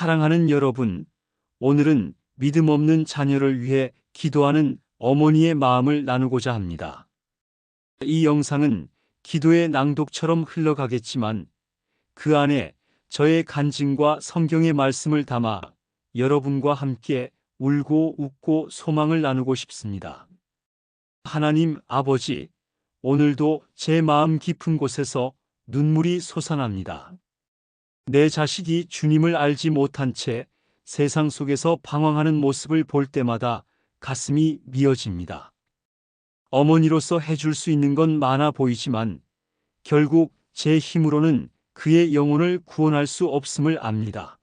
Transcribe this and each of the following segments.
사랑하는 여러분, 오늘은 믿음 없는 자녀를 위해 기도하는 어머니의 마음을 나누고자 합니다. 이 영상은 기도의 낭독처럼 흘러가겠지만 그 안에 저의 간증과 성경의 말씀을 담아 여러분과 함께 울고 웃고 소망을 나누고 싶습니다. 하나님 아버지, 오늘도 제 마음 깊은 곳에서 눈물이 솟아납니다. 내 자식이 주님을 알지 못한 채 세상 속에서 방황하는 모습을 볼 때마다 가슴이 미어집니다. 어머니로서 해줄 수 있는 건 많아 보이지만 결국 제 힘으로는 그의 영혼을 구원할 수 없음을 압니다.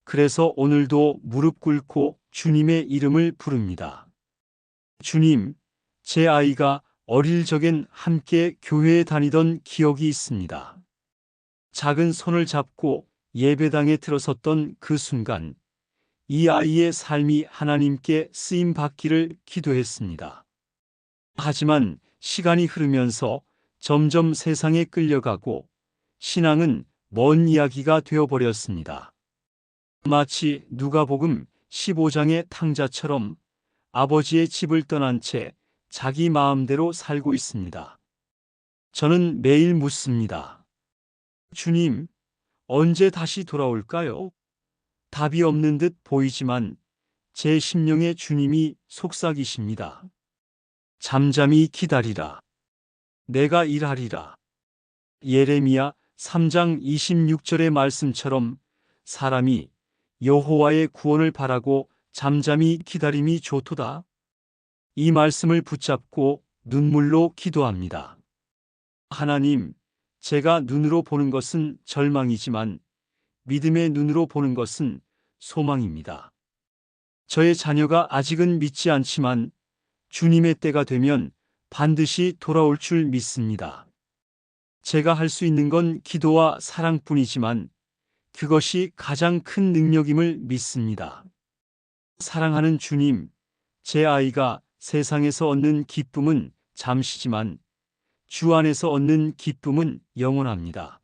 그래서 오늘도 무릎 꿇고 주님의 이름을 부릅니다. 주님, 제 아이가 어릴 적엔 함께 교회에 다니던 기억이 있습니다. 작은 손을 잡고 예배당에 들어섰던 그 순간 이 아이의 삶이 하나님께 쓰임 받기를 기도했습니다. 하지만 시간이 흐르면서 점점 세상에 끌려가고 신앙은 먼 이야기가 되어버렸습니다. 마치 누가복음 15장의 탕자처럼 아버지의 집을 떠난 채 자기 마음대로 살고 있습니다. 저는 매일 묻습니다. 주님, 언제 다시 돌아올까요? 답이 없는 듯 보이지만 제 심령의 주님이 속삭이십니다. 잠잠히 기다리라. 내가 일하리라. 예레미야 3장 26절의 말씀처럼 사람이 여호와의 구원을 바라고 잠잠히 기다림이 좋도다. 이 말씀을 붙잡고 눈물로 기도합니다. 하나님, 제가 눈으로 보는 것은 절망이지만 믿음의 눈으로 보는 것은 소망입니다. 저의 자녀가 아직은 믿지 않지만 주님의 때가 되면 반드시 돌아올 줄 믿습니다. 제가 할 수 있는 건 기도와 사랑뿐이지만 그것이 가장 큰 능력임을 믿습니다. 사랑하는 주님, 제 아이가 세상에서 얻는 기쁨은 잠시지만 주 안에서 얻는 기쁨은 영원합니다.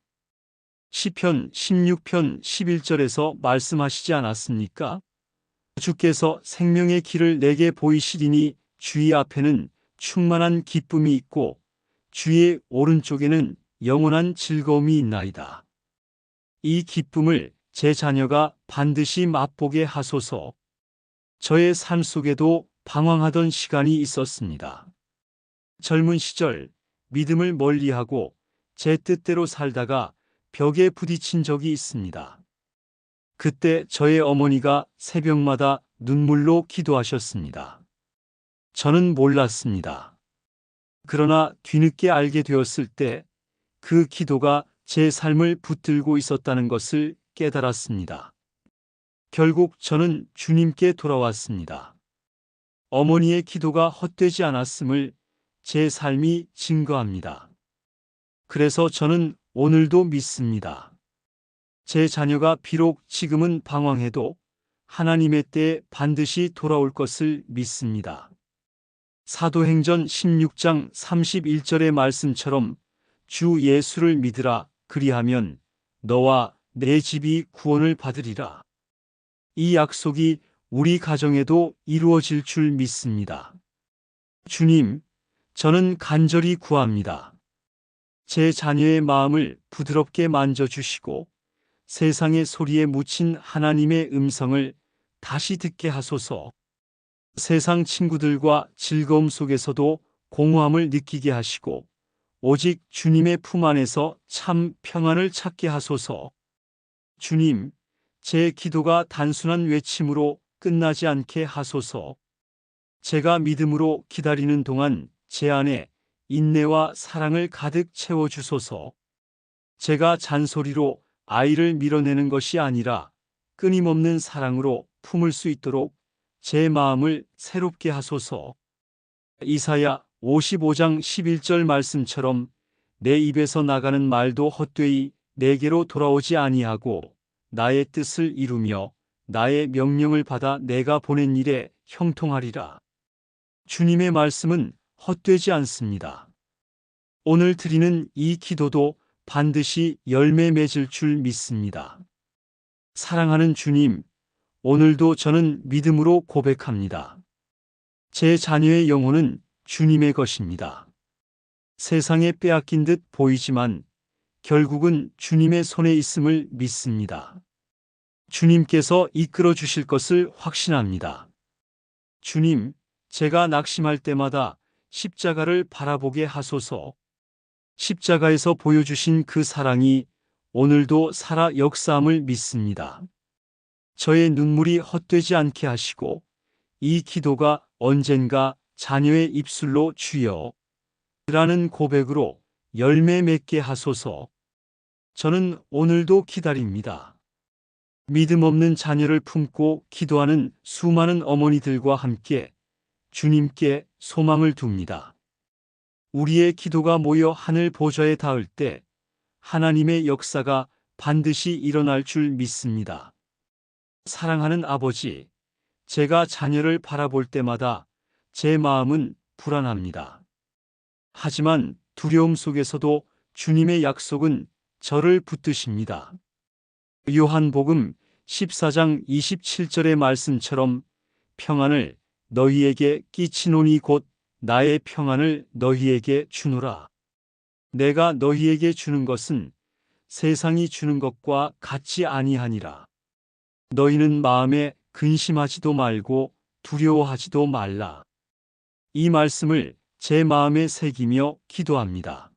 시편 16편 11절에서 말씀하시지 않았습니까? 주께서 생명의 길을 내게 보이시리니 주의 앞에는 충만한 기쁨이 있고 주의 오른쪽에는 영원한 즐거움이 있나이다. 이 기쁨을 제 자녀가 반드시 맛보게 하소서. 저의 삶 속에도 방황하던 시간이 있었습니다. 젊은 시절 믿음을 멀리하고 제 뜻대로 살다가 벽에 부딪힌 적이 있습니다. 그때 저의 어머니가 새벽마다 눈물로 기도하셨습니다. 저는 몰랐습니다. 그러나 뒤늦게 알게 되었을 때 그 기도가 제 삶을 붙들고 있었다는 것을 깨달았습니다. 결국 저는 주님께 돌아왔습니다. 어머니의 기도가 헛되지 않았음을 제 삶이 증거합니다. 그래서 저는 오늘도 믿습니다. 제 자녀가 비록 지금은 방황해도 하나님의 때에 반드시 돌아올 것을 믿습니다. 사도행전 16장 31절의 말씀처럼 주 예수를 믿으라 그리하면 너와 내 집이 구원을 받으리라. 이 약속이 우리 가정에도 이루어질 줄 믿습니다. 주님, 저는 간절히 구합니다. 제 자녀의 마음을 부드럽게 만져주시고 세상의 소리에 묻힌 하나님의 음성을 다시 듣게 하소서. 세상 친구들과 즐거움 속에서도 공허함을 느끼게 하시고 오직 주님의 품 안에서 참 평안을 찾게 하소서. 주님, 제 기도가 단순한 외침으로 끝나지 않게 하소서. 제가 믿음으로 기다리는 동안 제 안에 인내와 사랑을 가득 채워주소서. 제가 잔소리로 아이를 밀어내는 것이 아니라 끊임없는 사랑으로 품을 수 있도록 제 마음을 새롭게 하소서. 이사야 55장 11절 말씀처럼 내 입에서 나가는 말도 헛되이 내게로 돌아오지 아니하고 나의 뜻을 이루며 나의 명령을 받아 내가 보낸 일에 형통하리라. 주님의 말씀은 헛되지 않습니다. 오늘 드리는 이 기도도 반드시 열매 맺을 줄 믿습니다. 사랑하는 주님, 오늘도 저는 믿음으로 고백합니다. 제 자녀의 영혼은 주님의 것입니다. 세상에 빼앗긴 듯 보이지만 결국은 주님의 손에 있음을 믿습니다. 주님께서 이끌어 주실 것을 확신합니다. 주님, 제가 낙심할 때마다 십자가를 바라보게 하소서. 십자가에서 보여주신 그 사랑이 오늘도 살아 역사함을 믿습니다. 저의 눈물이 헛되지 않게 하시고 이 기도가 언젠가 자녀의 입술로 주여 라는 고백으로 열매 맺게 하소서. 저는 오늘도 기다립니다. 믿음 없는 자녀를 품고 기도하는 수많은 어머니들과 함께 주님께 소망을 둡니다. 우리의 기도가 모여 하늘 보좌에 닿을 때 하나님의 역사가 반드시 일어날 줄 믿습니다. 사랑하는 아버지, 제가 자녀를 바라볼 때마다 제 마음은 불안합니다. 하지만 두려움 속에서도 주님의 약속은 저를 붙드십니다. 요한복음 14장 27절의 말씀처럼 평안을 너희에게 끼치노니 곧 나의 평안을 너희에게 주노라. 내가 너희에게 주는 것은 세상이 주는 것과 같지 아니하니라. 너희는 마음에 근심하지도 말고 두려워하지도 말라. 이 말씀을 제 마음에 새기며 기도합니다.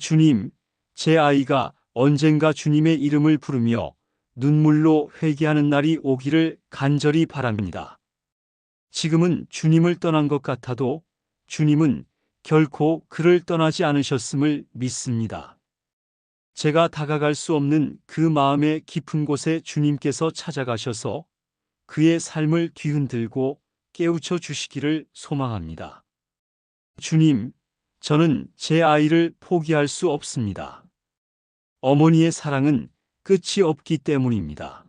주님, 제 아이가 언젠가 주님의 이름을 부르며 눈물로 회개하는 날이 오기를 간절히 바랍니다. 지금은 주님을 떠난 것 같아도 주님은 결코 그를 떠나지 않으셨음을 믿습니다. 제가 다가갈 수 없는 그 마음의 깊은 곳에 주님께서 찾아가셔서 그의 삶을 뒤흔들고 깨우쳐 주시기를 소망합니다. 주님, 저는 제 아이를 포기할 수 없습니다. 어머니의 사랑은 끝이 없기 때문입니다.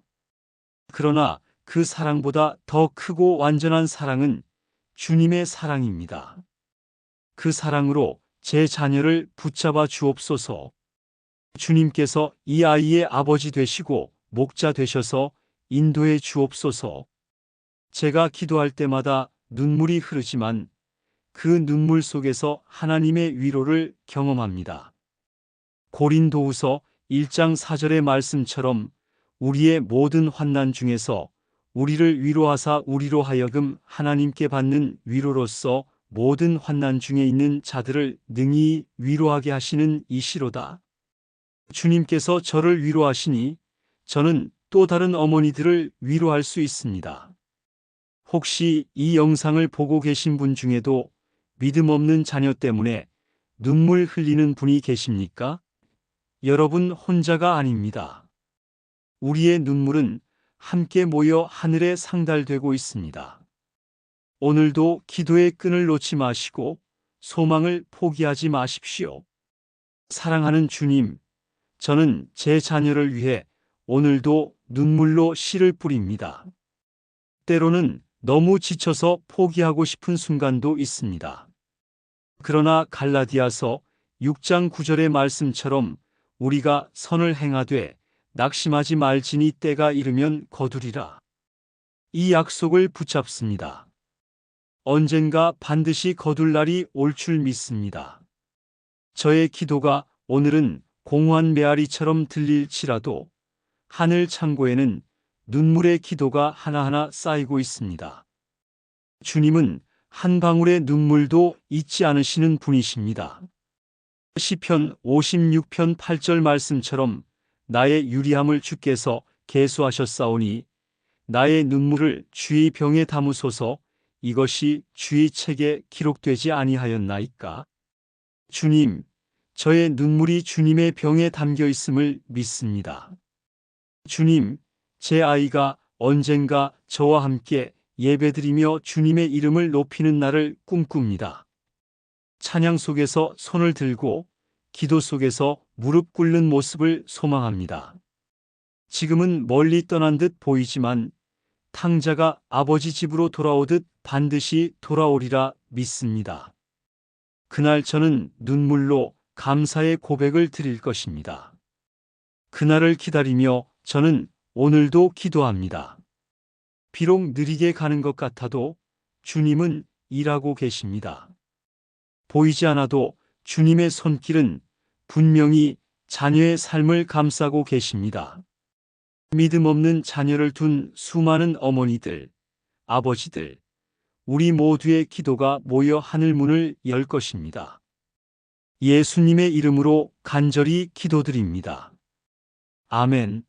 그러나 그 사랑보다 더 크고 완전한 사랑은 주님의 사랑입니다. 그 사랑으로 제 자녀를 붙잡아 주옵소서. 주님께서 이 아이의 아버지 되시고 목자 되셔서 인도해 주옵소서. 제가 기도할 때마다 눈물이 흐르지만 그 눈물 속에서 하나님의 위로를 경험합니다. 고린도후서 1장 4절의 말씀처럼 우리의 모든 환난 중에서 우리를 위로하사 우리로 하여금 하나님께 받는 위로로서 모든 환난 중에 있는 자들을 능히 위로하게 하시는 이시로다. 주님께서 저를 위로하시니 저는 또 다른 어머니들을 위로할 수 있습니다. 혹시 이 영상을 보고 계신 분 중에도 믿음 없는 자녀 때문에 눈물 흘리는 분이 계십니까? 여러분 혼자가 아닙니다. 우리의 눈물은 함께 모여 하늘에 상달되고 있습니다. 오늘도 기도의 끈을 놓지 마시고 소망을 포기하지 마십시오. 사랑하는 주님, 저는 제 자녀를 위해 오늘도 눈물로 씨를 뿌립니다. 때로는 너무 지쳐서 포기하고 싶은 순간도 있습니다. 그러나 갈라디아서 6장 9절의 말씀처럼 우리가 선을 행하되 낙심하지 말지니 때가 이르면 거두리라. 이 약속을 붙잡습니다. 언젠가 반드시 거둘 날이 올 줄 믿습니다. 저의 기도가 오늘은 공허한 메아리처럼 들릴지라도 하늘 창고에는 눈물의 기도가 하나하나 쌓이고 있습니다. 주님은 한 방울의 눈물도 잊지 않으시는 분이십니다. 시편 56편 8절 말씀처럼 나의 유리함을 주께서 계수하셨사오니 나의 눈물을 주의 병에 담으소서. 이것이 주의 책에 기록되지 아니하였나이까? 주님, 저의 눈물이 주님의 병에 담겨 있음을 믿습니다. 주님, 제 아이가 언젠가 저와 함께 예배드리며 주님의 이름을 높이는 날을 꿈꿉니다. 찬양 속에서 손을 들고 기도 속에서 무릎 꿇는 모습을 소망합니다. 지금은 멀리 떠난 듯 보이지만 탕자가 아버지 집으로 돌아오듯 반드시 돌아오리라 믿습니다. 그날 저는 눈물로 감사의 고백을 드릴 것입니다. 그날을 기다리며 저는 오늘도 기도합니다. 비록 느리게 가는 것 같아도 주님은 일하고 계십니다. 보이지 않아도 주님의 손길은 분명히 자녀의 삶을 감싸고 계십니다. 믿음 없는 자녀를 둔 수많은 어머니들, 아버지들, 우리 모두의 기도가 모여 하늘 문을 열 것입니다. 예수님의 이름으로 간절히 기도드립니다. 아멘.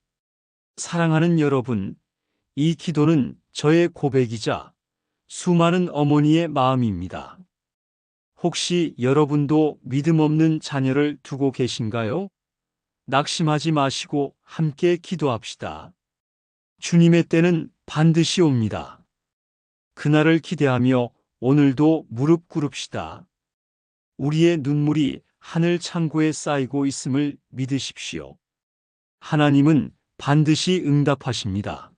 사랑하는 여러분, 이 기도는 저의 고백이자 수많은 어머니의 마음입니다. 혹시 여러분도 믿음 없는 자녀를 두고 계신가요? 낙심하지 마시고 함께 기도합시다. 주님의 때는 반드시 옵니다. 그날을 기대하며 오늘도 무릎 꿇읍시다. 우리의 눈물이 하늘 창고에 쌓이고 있음을 믿으십시오. 하나님은 반드시 응답하십니다.